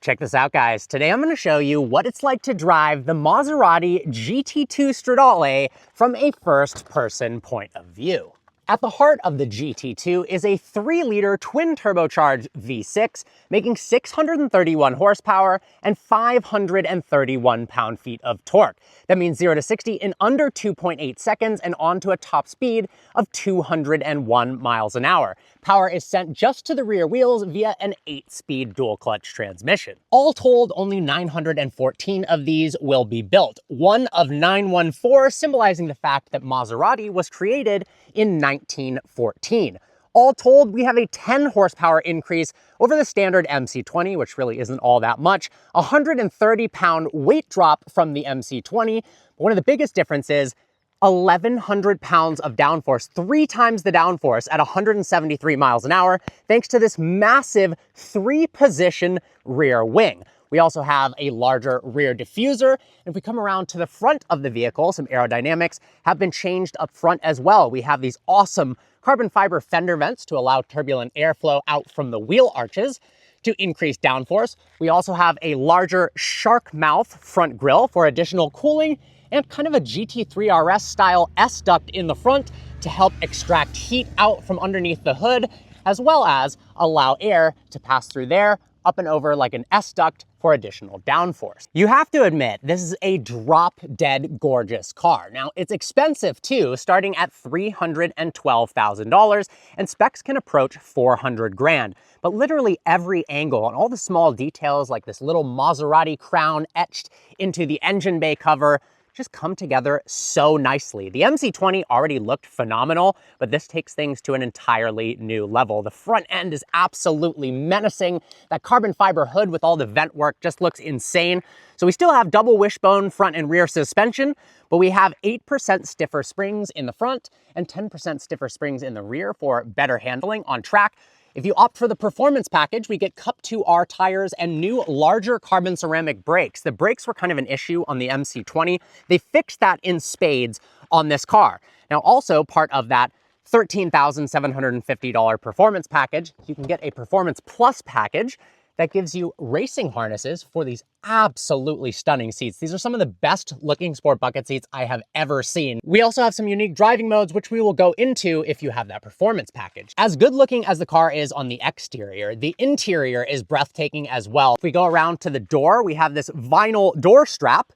Check this out, guys. Today I'm going to show you what it's like to drive the Maserati GT2 Stradale from a first-person point of view. At the heart of the GT2 is a 3-liter twin-turbocharged V6, making 631 horsepower and 531 pound-feet of torque. That means 0 to 60 in under 2.8 seconds and onto a top speed of 201 miles an hour. Power is sent just to the rear wheels via an 8-speed dual-clutch transmission. All told, only 914 of these will be built, one of 914, symbolizing the fact that Maserati was created in 1914. All told, we have a 10 horsepower increase over the standard MC20, which really isn't all that much, 130 pound weight drop from the MC20. But one of the biggest differences, 1,100 pounds of downforce, 3 times the downforce at 173 miles an hour, thanks to this massive 3-position rear wing. We also have a larger rear diffuser. And if we come around to the front of the vehicle, some aerodynamics have been changed up front as well. We have these awesome carbon fiber fender vents to allow turbulent airflow out from the wheel arches to increase downforce. We also have a larger shark mouth front grille for additional cooling and kind of a GT3 RS style S-duct in the front to help extract heat out from underneath the hood, as well as allow air to pass through there, up and over like an S-duct for additional downforce. You have to admit, this is a drop-dead gorgeous car. Now, it's expensive too, starting at $312,000, and specs can approach 400 grand. But literally every angle and all the small details like this little Maserati crown etched into the engine bay cover just come together so nicely. The MC20 already looked phenomenal, but this takes things to an entirely new level. The front end is absolutely menacing. That carbon fiber hood with all the vent work just looks insane. So we still have double wishbone front and rear suspension, but we have 8% stiffer springs in the front and 10% stiffer springs in the rear for better handling on track. If you opt for the performance package, we get Cup 2R tires and new larger carbon ceramic brakes. The brakes were kind of an issue on the MC20. They fixed that in spades on this car. Now, also part of that $13,750 performance package, you can get a Performance Plus package that gives you racing harnesses for these absolutely stunning seats. These are some of the best looking sport bucket seats I have ever seen. We also have some unique driving modes, which we will go into if you have that performance package. As good looking as the car is on the exterior, the interior is breathtaking as well. If we go around to the door, we have this vinyl door strap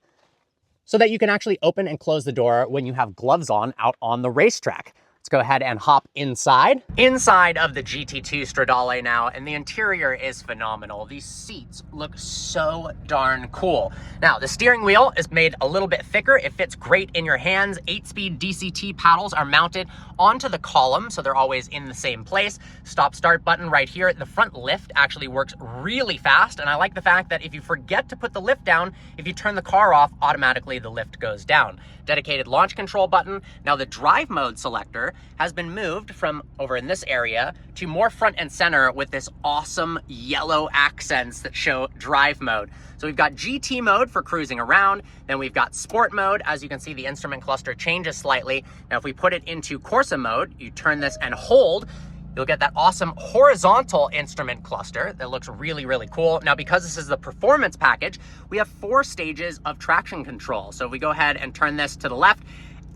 so that you can actually open and close the door when you have gloves on out on the racetrack. Let's go ahead and hop inside. Inside of the GT2 Stradale now, and the interior is phenomenal. These seats look so darn cool. Now, the steering wheel is made a little bit thicker. It fits great in your hands. 8-speed DCT paddles are mounted onto the column, so they're always in the same place. Stop-start button right here. The front lift actually works really fast, and I like the fact that if you forget to put the lift down, if you turn the car off, automatically the lift goes down. Dedicated launch control button. Now, the drive mode selector has been moved from over in this area to more front and center with this awesome yellow accents that show drive mode. So we've got GT mode for cruising around, then we've got sport mode. As you can see, the instrument cluster changes slightly. Now, if we put it into Corsa mode, you turn this and hold, you'll get that awesome horizontal instrument cluster that looks really, really cool. Now, because this is the performance package, we have 4 stages of traction control. So if we go ahead and turn this to the left,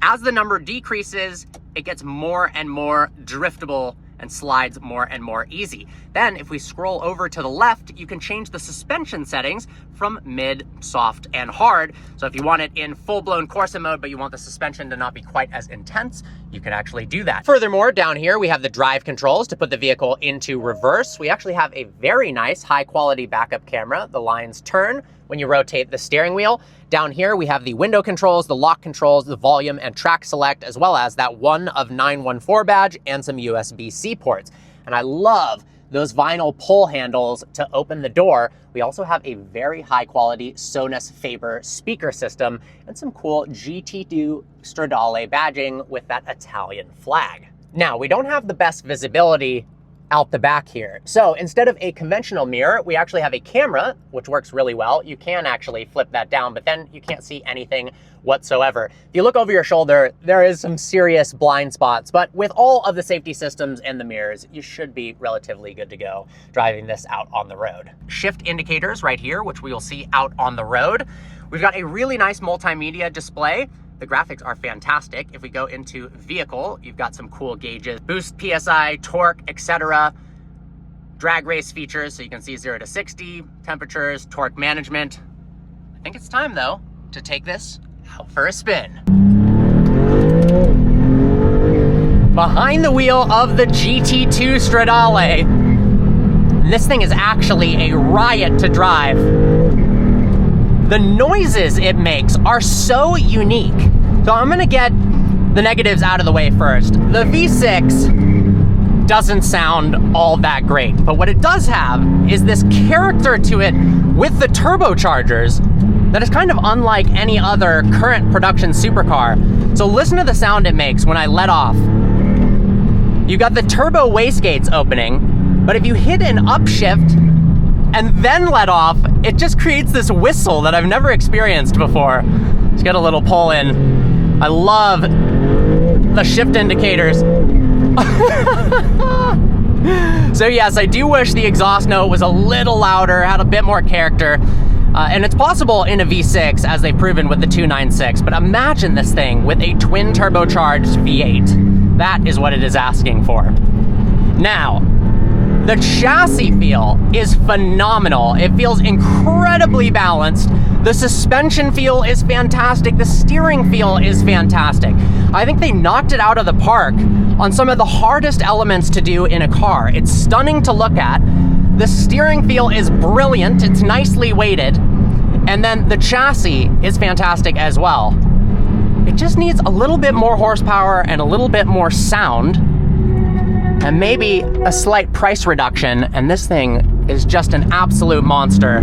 as the number decreases, it gets more and more driftable and slides more and more easy. Then if we scroll over to the left, you can change the suspension settings from mid, soft, and hard. So if you want it in full-blown Corsa mode, but you want the suspension to not be quite as intense, you can actually do that. Furthermore, down here, we have the drive controls to put the vehicle into reverse. We actually have a very nice high-quality backup camera. The lines turn when you rotate the steering wheel. Down here, we have the window controls, the lock controls, the volume and track select, as well as that 1 of 914 badge and some USB-C ports. And I love those vinyl pull handles to open the door. We also have a very high quality Sonos Faber speaker system and some cool GT2 Stradale badging with that Italian flag. Now, we don't have the best visibility out the back here. So instead of a conventional mirror, we actually have a camera, which works really well. You can actually flip that down, but then you can't see anything whatsoever. If you look over your shoulder, there is some serious blind spots, but with all of the safety systems and the mirrors, you should be relatively good to go driving this out on the road. Shift indicators right here, which we will see out on the road. We've got a really nice multimedia display. The graphics are fantastic. If we go into vehicle, you've got some cool gauges, boost, PSI, torque, etc. Drag race features, so you can see 0 to 60, temperatures, torque management. I think it's time though to take this out for a spin. Behind the wheel of the GT2 Stradale. And this thing is actually a riot to drive. The noises it makes are so unique. So I'm gonna get the negatives out of the way first. The V6 doesn't sound all that great, but what it does have is this character to it with the turbochargers that is kind of unlike any other current production supercar. So listen to the sound it makes when I let off. You got the turbo wastegates opening, but if you hit an upshift and then let off, it just creates this whistle that I've never experienced before. Let's get a little pull in. I love the shift indicators. So yes, I do wish the exhaust note was a little louder, had a bit more character. And it's possible in a V6, as they've proven with the 296, but imagine this thing with a twin turbocharged V8. That is what it is asking for. Now, the chassis feel is phenomenal. It feels incredibly balanced. The suspension feel is fantastic. The steering feel is fantastic. I think they knocked it out of the park on some of the hardest elements to do in a car. It's stunning to look at. The steering feel is brilliant. It's nicely weighted. And then the chassis is fantastic as well. It just needs a little bit more horsepower and a little bit more sound, and maybe a slight price reduction, and this thing is just an absolute monster.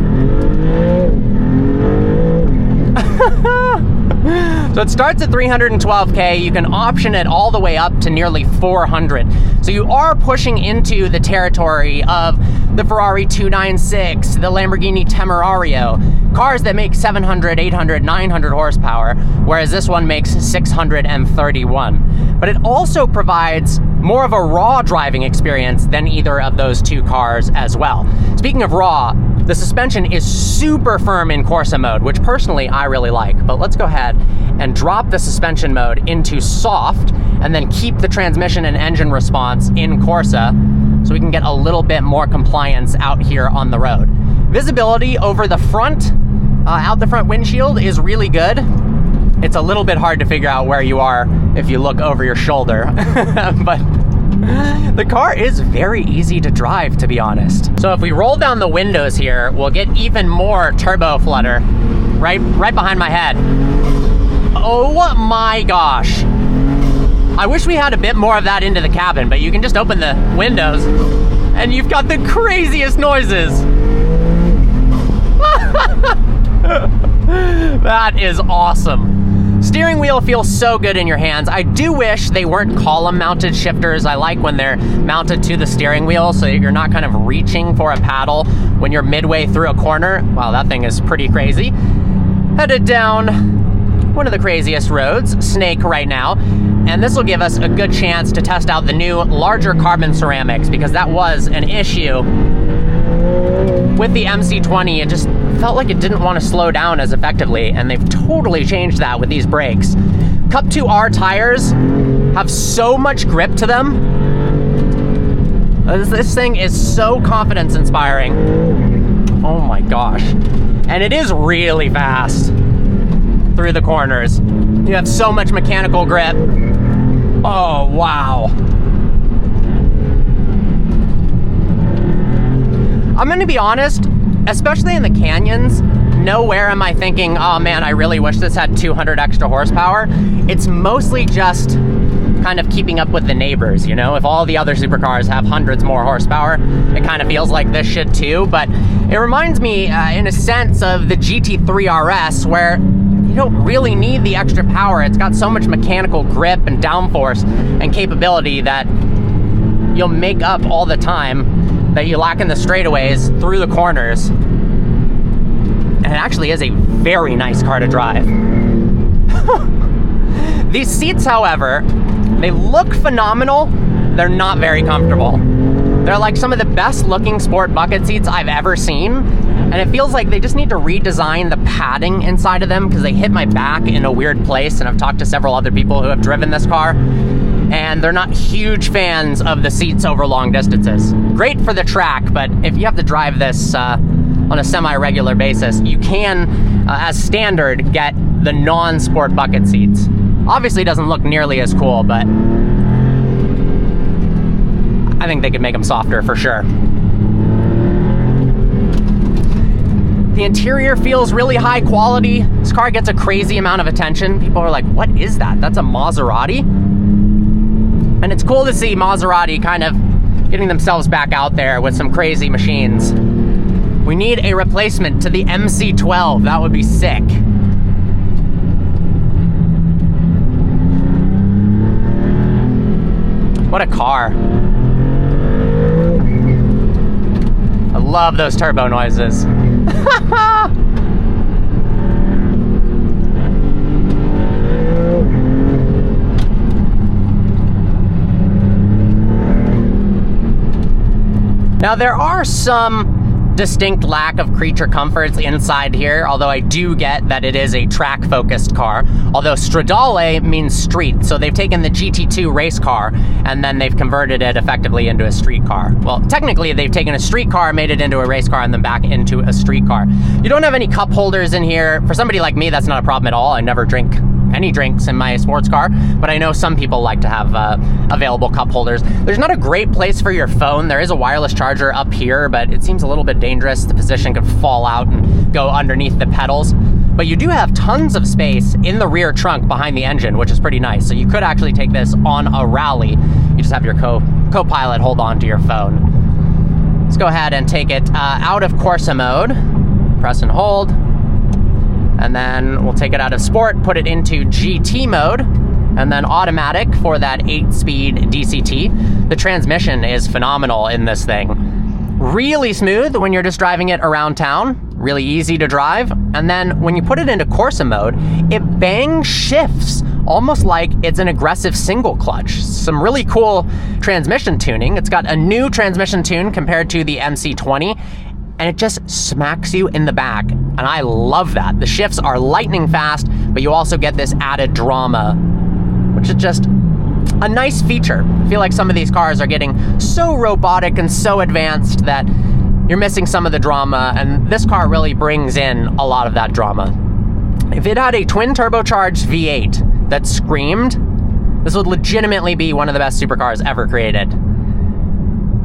So it starts at 312K. You can option it all the way up to nearly 400. So you are pushing into the territory of the Ferrari 296, the Lamborghini Temerario, cars that make 700, 800, 900 horsepower, whereas this one makes 631. But it also provides more of a raw driving experience than either of those two cars as well. Speaking of raw, the suspension is super firm in Corsa mode, which personally I really like, but let's go ahead and drop the suspension mode into soft and then keep the transmission and engine response in Corsa so we can get a little bit more compliance out here on the road. Visibility over the front, out the front windshield is really good. It's a little bit hard to figure out where you are if you look over your shoulder, but the car is very easy to drive, to be honest. So if we roll down the windows here, we'll get even more turbo flutter right behind my head. Oh my gosh. I wish we had a bit more of that into the cabin, but you can just open the windows and you've got the craziest noises. That is awesome. Steering wheel feels so good in your hands. I do wish they weren't column mounted shifters. I like when they're mounted to the steering wheel so you're not kind of reaching for a paddle when you're midway through a corner. Wow, that thing is pretty crazy. Headed down one of the craziest roads, Snake, right now. And this will give us a good chance to test out the new larger carbon ceramics, because that was an issue with the MC20. It just felt like it didn't want to slow down as effectively, and they've totally changed that with these brakes. Cup 2R tires have so much grip to them. This thing is so confidence inspiring. Oh my gosh. And it is really fast through the corners. You have so much mechanical grip. Oh, wow. I'm gonna be honest, especially in the canyons, nowhere am I thinking, oh man, I really wish this had 200 extra horsepower. It's mostly just kind of keeping up with the neighbors, you know? If all the other supercars have hundreds more horsepower, it kind of feels like this should too, but it reminds me, in a sense, of the GT3 RS, where you don't really need the extra power. It's got so much mechanical grip and downforce and capability that you'll make up all the time that you lack in the straightaways through the corners. And it actually is a very nice car to drive. These seats, however, they look phenomenal. They're not very comfortable. They're like some of the best looking sport bucket seats I've ever seen. And it feels like they just need to redesign the padding inside of them because they hit my back in a weird place. And I've talked to several other people who have driven this car, and they're not huge fans of the seats over long distances. Great for the track, but if you have to drive this on a semi-regular basis, you can, as standard, get the non-sport bucket seats. Obviously, it doesn't look nearly as cool, but I think they could make them softer for sure. The interior feels really high quality. This car gets a crazy amount of attention. People are like, what is that? That's a Maserati? And it's cool to see Maserati kind of getting themselves back out there with some crazy machines. We need a replacement to the MC12. That would be sick. What a car. I love those turbo noises. Now there are some distinct lack of creature comforts inside here, although I do get that it is a track-focused car. Although Stradale means street, so they've taken the GT2 race car and then they've converted it effectively into a street car. Well, technically they've taken a street car, made it into a race car, and then back into a street car. You don't have any cup holders in here. For somebody like me, that's not a problem at all. I never drink any drinks in my sports car, but I know some people like to have available cup holders. There's not a great place for your phone. There is a wireless charger up here, but it seems a little bit dangerous. The position could fall out and go underneath the pedals. But you do have tons of space in the rear trunk behind the engine, which is pretty nice. So you could actually take this on a rally. You just have your co-pilot hold on to your phone. Let's go ahead and take it out of Corsa mode. Press and hold. And then we'll take it out of sport, put it into GT mode, and then automatic for that 8-speed DCT. The transmission is phenomenal in this thing. Really smooth when you're just driving it around town, really easy to drive. And then when you put it into Corsa mode, it bang shifts almost like it's an aggressive single clutch. Some really cool transmission tuning. It's got a new transmission tune compared to the MC20. And it just smacks you in the back. And I love that. The shifts are lightning fast, but you also get this added drama, which is just a nice feature. I feel like some of these cars are getting so robotic and so advanced that you're missing some of the drama, and this car really brings in a lot of that drama. If it had a twin turbocharged V8 that screamed, this would legitimately be one of the best supercars ever created.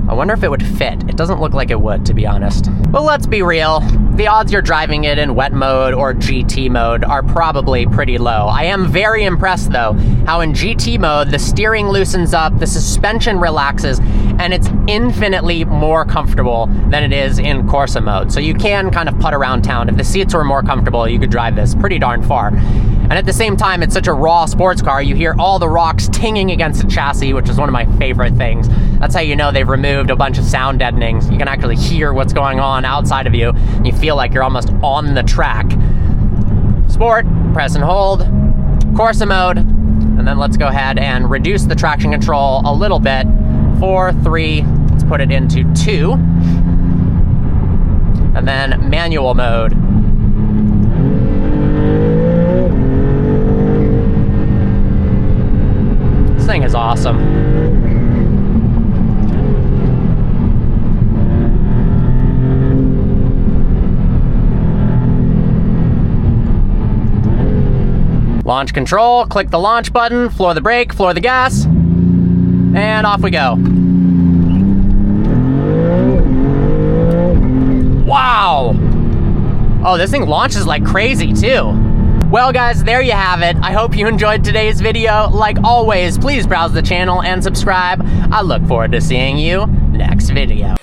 I wonder if it would fit. It doesn't look like it would, to be honest. Well, let's be real. The odds you're driving it in wet mode or GT mode are probably pretty low. I am very impressed, though, how in GT mode, the steering loosens up, the suspension relaxes, and it's infinitely more comfortable than it is in Corsa mode. So you can kind of putt around town. If the seats were more comfortable, you could drive this pretty darn far. And at the same time, it's such a raw sports car. You hear all the rocks tinging against the chassis, which is one of my favorite things. That's how you know they've removed a bunch of sound deadenings. You can actually hear what's going on outside of you. And you feel like you're almost on the track. Sport, press and hold, Corsa mode, and then let's go ahead and reduce the traction control a little bit. 4, 3, let's put it into 2. And then manual mode. This thing is awesome. Launch control, click the launch button, floor the brake, floor the gas, and off we go. Wow! Oh, this thing launches like crazy too. Well guys, there you have it. I hope you enjoyed today's video. Like always, please browse the channel and subscribe. I look forward to seeing you next video.